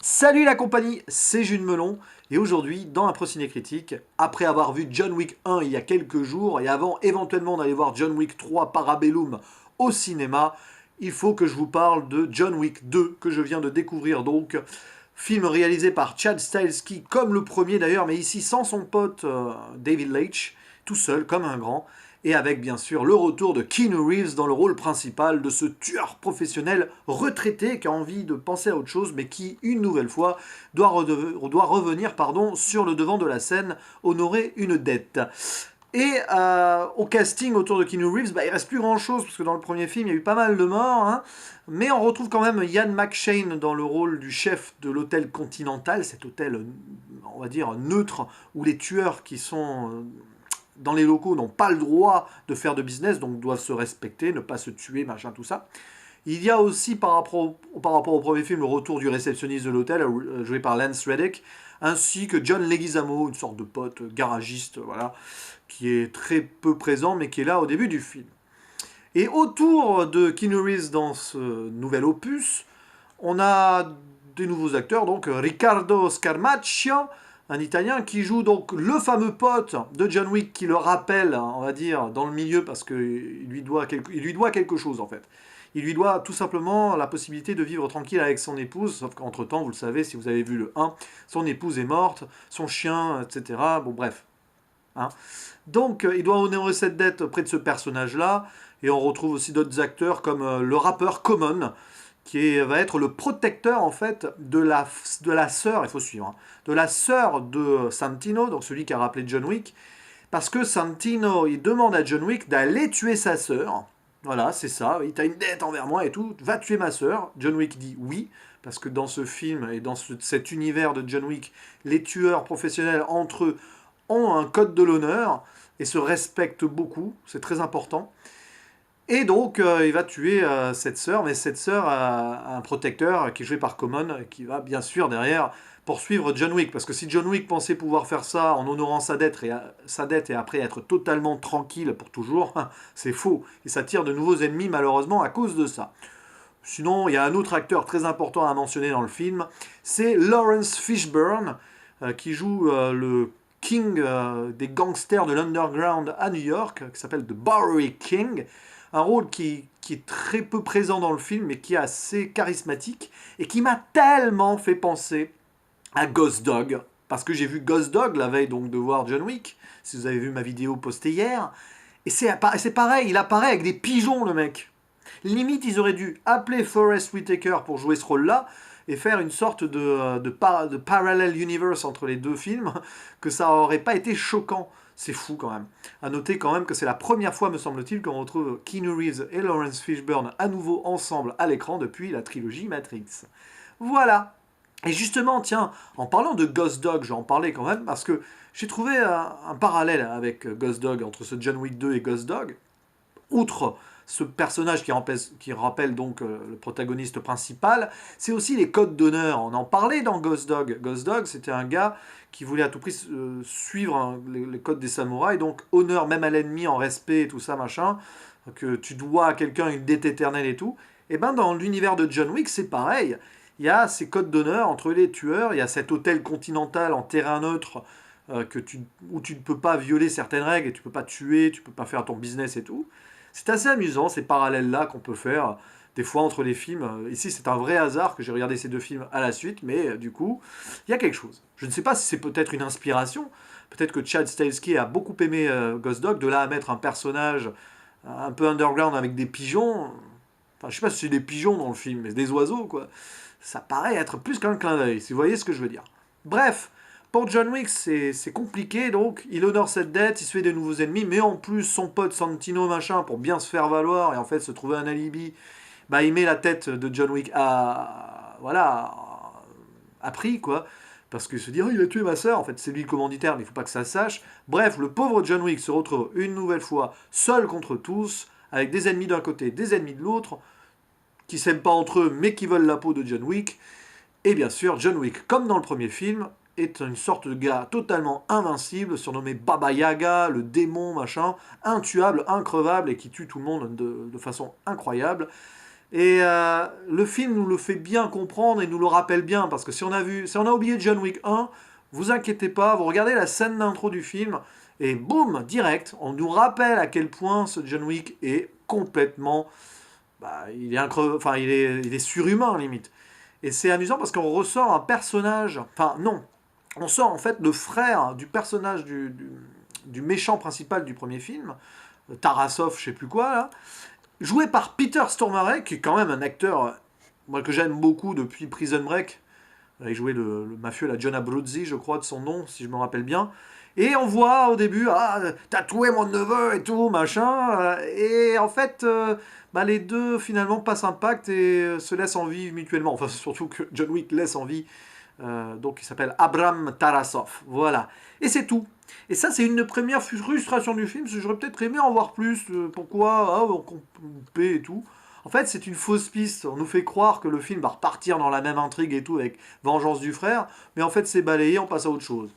Salut la compagnie, c'est Jules Melon, et aujourd'hui, dans un Ciné Critique, après avoir vu John Wick 1 il y a quelques jours, et avant éventuellement d'aller voir John Wick 3 Parabellum au cinéma, il faut que je vous parle de John Wick 2, que je viens de découvrir donc. Film réalisé par Chad Stahelski, comme le premier d'ailleurs, mais ici sans son pote David Leitch, tout seul, comme un grand, et avec bien sûr le retour de Keanu Reeves dans le rôle principal de ce tueur professionnel retraité qui a envie de penser à autre chose, mais qui, une nouvelle fois, doit revenir sur le devant de la scène, honorer une dette. Et au casting autour de Keanu Reeves, il reste plus grand chose, parce que dans le premier film, il y a eu pas mal de morts, hein. Mais on retrouve quand même Ian McShane dans le rôle du chef de l'hôtel Continental, cet hôtel, on va dire, neutre, où les tueurs qui sont dans les locaux n'ont pas le droit de faire de business, donc doivent se respecter, ne pas se tuer, machin, tout ça. Il y a aussi, par rapport au premier film, le retour du réceptionniste de l'hôtel, joué par Lance Reddick, ainsi que John Leguizamo, une sorte de pote garagiste, voilà, qui est très peu présent, mais qui est là au début du film. Et autour de Keanu Reeves dans ce nouvel opus, on a des nouveaux acteurs, donc Riccardo Scarmaccio, un Italien qui joue donc le fameux pote de John Wick qui le rappelle, on va dire, dans le milieu parce qu'il il lui doit quelque chose en fait. Il lui doit tout simplement la possibilité de vivre tranquille avec son épouse, sauf qu'entre-temps, vous le savez, si vous avez vu le 1, son épouse est morte, son chien, etc. Bon bref. Hein. Donc il doit honorer cette dette auprès de ce personnage-là, et on retrouve aussi d'autres acteurs comme le rappeur Common, va être le protecteur en fait de la sœur, il faut suivre, hein, de la sœur de Santino, donc celui qui a rappelé John Wick, parce que Santino, il demande à John Wick d'aller tuer sa sœur. Voilà, c'est ça, il t'a une dette envers moi et tout, va tuer ma sœur. John Wick dit oui, parce que dans ce film et dans cet univers de John Wick, les tueurs professionnels entre eux ont un code de l'honneur et se respectent beaucoup, c'est très important. Et donc, il va tuer cette sœur, mais cette sœur a un protecteur qui est joué par Common, qui va bien sûr derrière poursuivre John Wick. Parce que si John Wick pensait pouvoir faire ça en honorant sa dette et après être totalement tranquille pour toujours, c'est faux. Et ça tire de nouveaux ennemis malheureusement à cause de ça. Sinon, il y a un autre acteur très important à mentionner dans le film, c'est Lawrence Fishburne, qui joue le king des gangsters de l'underground à New York, qui s'appelle The Bowery King. Un rôle qui est très peu présent dans le film, mais qui est assez charismatique, et qui m'a tellement fait penser à Ghost Dog, parce que j'ai vu Ghost Dog la veille donc de voir John Wick, si vous avez vu ma vidéo postée hier, et c'est pareil, il apparaît avec des pigeons le mec. Limite, ils auraient dû appeler Forest Whitaker pour jouer ce rôle-là et faire une sorte de parallel universe entre les deux films, que ça aurait pas été choquant. C'est fou quand même. À noter quand même que c'est la première fois, me semble-t-il, qu'on retrouve Keanu Reeves et Lawrence Fishburne à nouveau ensemble à l'écran depuis la trilogie Matrix. Voilà. Et justement, tiens, en parlant de Ghost Dog, je vais en parler quand même, parce que j'ai trouvé un parallèle avec Ghost Dog, entre ce John Wick 2 et Ghost Dog. Outre ce personnage qui rappelle donc le protagoniste principal, c'est aussi les codes d'honneur. On en parlait dans Ghost Dog. Ghost Dog, c'était un gars qui voulait à tout prix suivre les codes des samouraïs, donc honneur même à l'ennemi en respect et tout ça, machin, que tu dois à quelqu'un une dette éternelle et tout. Et ben dans l'univers de John Wick, c'est pareil. Il y a ces codes d'honneur entre les tueurs, il y a cet hôtel continental en terrain neutre où tu ne peux pas violer certaines règles, et tu ne peux pas tuer, tu ne peux pas faire ton business et tout. C'est assez amusant ces parallèles-là qu'on peut faire des fois entre les films. Ici, c'est un vrai hasard que j'ai regardé ces deux films à la suite, mais du coup, il y a quelque chose. Je ne sais pas si c'est peut-être une inspiration. Peut-être que Chad Stahelski a beaucoup aimé Ghost Dog, de là à mettre un personnage un peu underground avec des pigeons. Enfin, je sais pas si c'est des pigeons dans le film, mais des oiseaux, quoi. Ça paraît être plus qu'un clin d'œil, si vous voyez ce que je veux dire. Bref, pour John Wick, c'est compliqué, donc il honore cette dette, il se fait des nouveaux ennemis, mais en plus son pote Santino, machin, pour bien se faire valoir et en fait se trouver un alibi, bah il met la tête de John Wick voilà, à prix, quoi. Parce qu'il se dit, oh, il a tué ma soeur, en fait c'est lui le commanditaire, mais il faut pas que ça se sache. Bref, le pauvre John Wick se retrouve une nouvelle fois seul contre tous, avec des ennemis d'un côté, des ennemis de l'autre, qui s'aiment pas entre eux, mais qui veulent la peau de John Wick. Et bien sûr, John Wick, comme dans le premier film, est une sorte de gars totalement invincible, surnommé Baba Yaga, le démon, machin, intuable, increvable et qui tue tout le monde de façon incroyable. Et le film nous le fait bien comprendre et nous le rappelle bien, parce que si on a oublié John Wick 1, vous inquiétez pas, vous regardez la scène d'intro du film, et boum, direct, on nous rappelle à quel point ce John Wick est complètement... Bah, enfin, il est surhumain, limite. Et c'est amusant parce qu'on ressort un personnage... Enfin, non, on sort en fait le frère du personnage du méchant principal du premier film, Tarasov, je sais plus quoi, là, joué par Peter Stormare, qui est quand même un acteur moi, que j'aime beaucoup depuis Prison Break. Il jouait le mafieux, la John Abruzzi, je crois, de son nom, si je me rappelle bien. Et on voit au début, ah, t'as tué mon neveu et tout, machin. Et en fait, bah, les deux finalement passent un pacte et se laissent en vie mutuellement. Enfin, surtout que John Wick laisse en vie. Donc il s'appelle Abram Tarasov. Voilà. Et c'est tout. Et ça, c'est une première frustration du film. J'aurais peut-être aimé en voir plus. Pourquoi on coupait et tout. En fait, c'est une fausse piste. On nous fait croire que le film va repartir dans la même intrigue et tout avec Vengeance du frère. Mais en fait, c'est balayé, on passe à autre chose.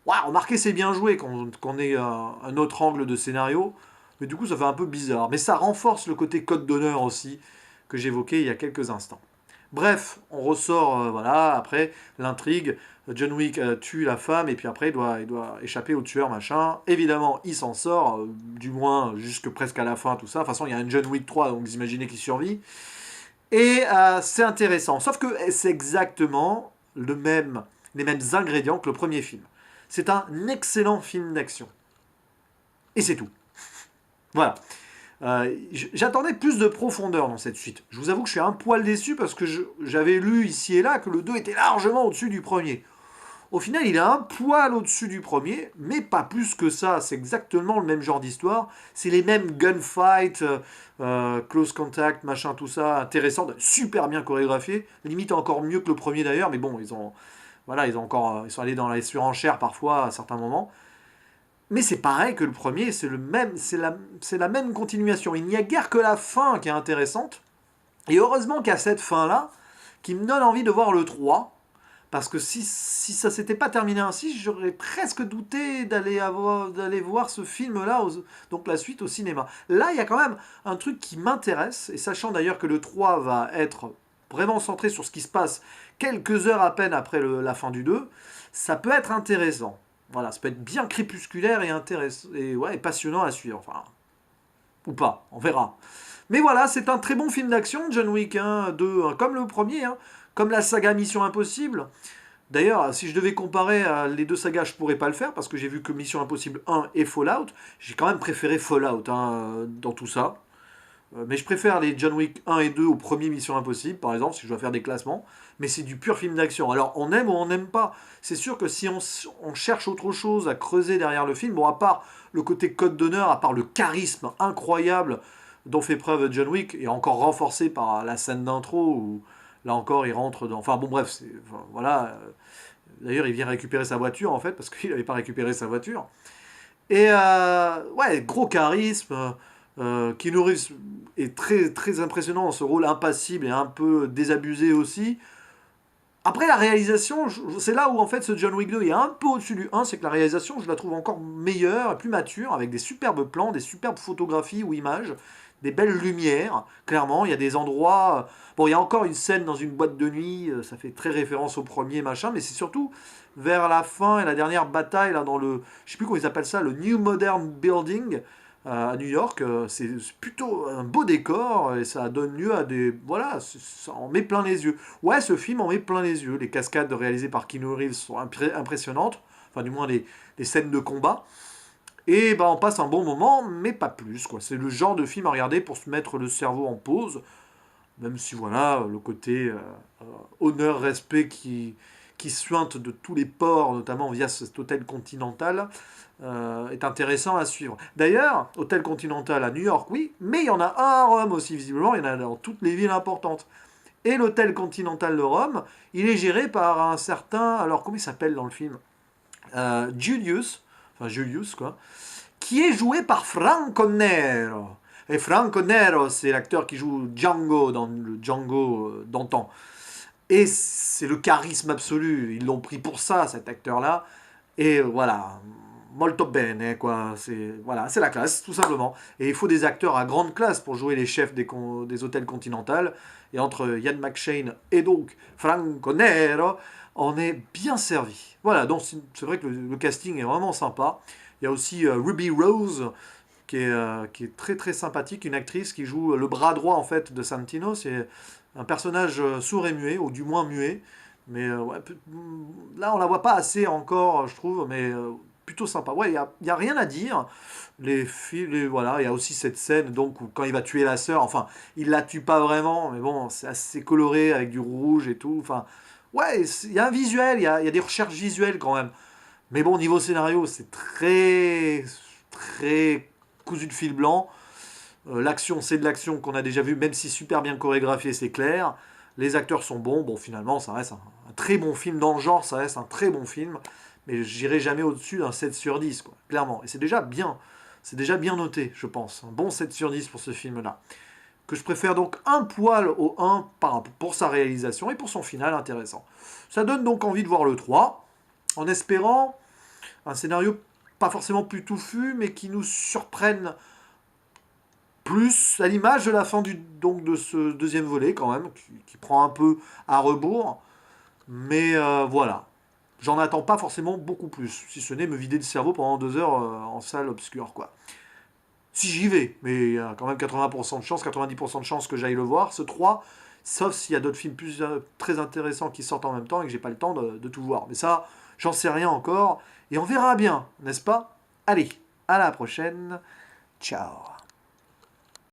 Ouais, remarquez, c'est bien joué qu'on ait un autre angle de scénario. Mais du coup, ça fait un peu bizarre. Mais ça renforce le côté code d'honneur aussi que j'évoquais il y a quelques instants. Bref, on ressort, voilà, après l'intrigue. John Wick tue la femme et puis après il doit échapper au tueur, machin. Évidemment, il s'en sort, du moins jusque presque à la fin, tout ça. De toute façon, il y a un John Wick 3, donc vous imaginez qu'il survit. Et c'est intéressant. Sauf que c'est exactement les mêmes ingrédients que le premier film. C'est un excellent film d'action. Et c'est tout. Voilà. J'attendais plus de profondeur dans cette suite. Je vous avoue que je suis un poil déçu parce que j'avais lu ici et là que le 2 était largement au-dessus du premier. Au final, il est un poil au-dessus du premier, mais pas plus que ça. C'est exactement le même genre d'histoire. C'est les mêmes gunfights, close contact, machin, tout ça, intéressant, super bien chorégraphié. Limite encore mieux que le premier d'ailleurs, mais bon, ils sont allés dans la surenchère parfois à certains moments. Mais c'est pareil que le premier, c'est la même continuation. Il n'y a guère que la fin qui est intéressante. Et heureusement qu'il y a cette fin-là, qui me donne envie de voir le 3. Parce que si ça s'était pas terminé ainsi, j'aurais presque douté d'aller voir ce film-là, donc la suite au cinéma. Là, il y a quand même un truc qui m'intéresse, et sachant d'ailleurs que le 3 va être vraiment centré sur ce qui se passe quelques heures à peine après la fin du 2, ça peut être intéressant. Voilà, ça peut être bien crépusculaire et intéressant, et passionnant à suivre. Enfin, ou pas, on verra. Mais voilà, c'est un très bon film d'action, John Wick 1, 2, comme le premier, hein, comme la saga Mission Impossible. D'ailleurs, si je devais comparer les deux sagas, je pourrais pas le faire parce que j'ai vu que Mission Impossible 1 et Fallout. J'ai quand même préféré Fallout dans tout ça. Mais je préfère les John Wick 1 et 2 au premier Mission Impossible, par exemple, si je dois faire des classements. Mais c'est du pur film d'action. Alors, on aime ou on n'aime pas. C'est sûr que si on cherche autre chose à creuser derrière le film, bon, à part le côté code d'honneur, à part le charisme incroyable dont fait preuve John Wick, et encore renforcé par la scène d'intro où, là encore, il rentre dans... Enfin, bon, bref, voilà. D'ailleurs, il vient récupérer sa voiture, en fait, parce qu'il n'avait pas récupéré sa voiture. Et ouais, gros charisme. Keanu Reeves est très, très impressionnant dans ce rôle impassible et un peu désabusé aussi. Après la réalisation, c'est là où en fait ce John Wick 2 est un peu au-dessus du 1, c'est que la réalisation, je la trouve encore meilleure, plus mature, avec des superbes plans, des superbes photographies ou images, des belles lumières, clairement, il y a des endroits... Bon, il y a encore une scène dans une boîte de nuit, ça fait très référence au premier, machin, mais c'est surtout vers la fin et la dernière bataille, là, dans le... Je sais plus comment ils appellent ça, le New Modern Building, à New York, c'est plutôt un beau décor et ça donne lieu à des... Voilà, ça en met plein les yeux. Ouais, ce film en met plein les yeux. Les cascades réalisées par Keanu Reeves sont impressionnantes, enfin du moins les scènes de combat. Et bah, on passe un bon moment, mais pas plus, quoi. C'est le genre de film à regarder pour se mettre le cerveau en pause, même si voilà, le côté honneur, respect qui suinte de tous les ports, notamment via cet hôtel Continental, est intéressant à suivre. D'ailleurs, hôtel Continental à New York, oui, mais il y en a un à Rome aussi, visiblement, il y en a dans toutes les villes importantes. Et l'hôtel Continental de Rome, il est géré par un certain, alors comment il s'appelle dans le film Julius, quoi, qui est joué par Franco Nero. Et Franco Nero, c'est l'acteur qui joue Django dans le Django d'antan. Et c'est le charisme absolu. Ils l'ont pris pour ça, cet acteur-là. Et voilà. molto bene, quoi. Voilà, c'est la classe, tout simplement. Et il faut des acteurs à grande classe pour jouer les chefs des hôtels Continental. Et entre Ian McShane et donc Franco Nero, on est bien servi. Voilà, donc c'est vrai que le casting est vraiment sympa. Il y a aussi Ruby Rose, qui est très très sympathique, une actrice qui joue le bras droit en fait de Santino. C'est un personnage sourd et muet, ou du moins muet. Mais ouais, là, on la voit pas assez encore, je trouve, mais plutôt sympa. Ouais, y a rien à dire. Voilà, il y a aussi cette scène donc où quand il va tuer la sœur, enfin, il la tue pas vraiment, mais bon, c'est assez coloré avec du rouge et tout. Enfin, ouais, il y a un visuel, il y a des recherches visuelles quand même. Mais bon, niveau scénario, c'est très, très cousu de fil blanc. L'action, c'est de l'action qu'on a déjà vu, même si super bien chorégraphié, c'est clair. Les acteurs sont bons. Bon, finalement, ça reste un très bon film dans le genre, ça reste un très bon film. Mais j'irai jamais au-dessus d'un 7 sur 10, quoi, clairement. Et c'est déjà bien. C'est déjà bien noté, je pense. Un bon 7 sur 10 pour ce film-là. Que je préfère donc un poil au 1 pour sa réalisation et pour son final intéressant. Ça donne donc envie de voir le 3, en espérant un scénario pas forcément plus touffu, mais qui nous surprenne plus à l'image de la fin donc de ce deuxième volet quand même, qui prend un peu à rebours. Mais voilà, j'en attends pas forcément beaucoup plus, si ce n'est me vider le cerveau pendant 2 heures en salle obscure, quoi. Si j'y vais, mais il y a quand même 80% de chance, 90% de chance que j'aille le voir, ce 3, sauf s'il y a d'autres films très intéressants qui sortent en même temps et que j'ai pas le temps de tout voir. Mais ça, j'en sais rien encore, et on verra bien, n'est-ce pas? Allez, à la prochaine, ciao.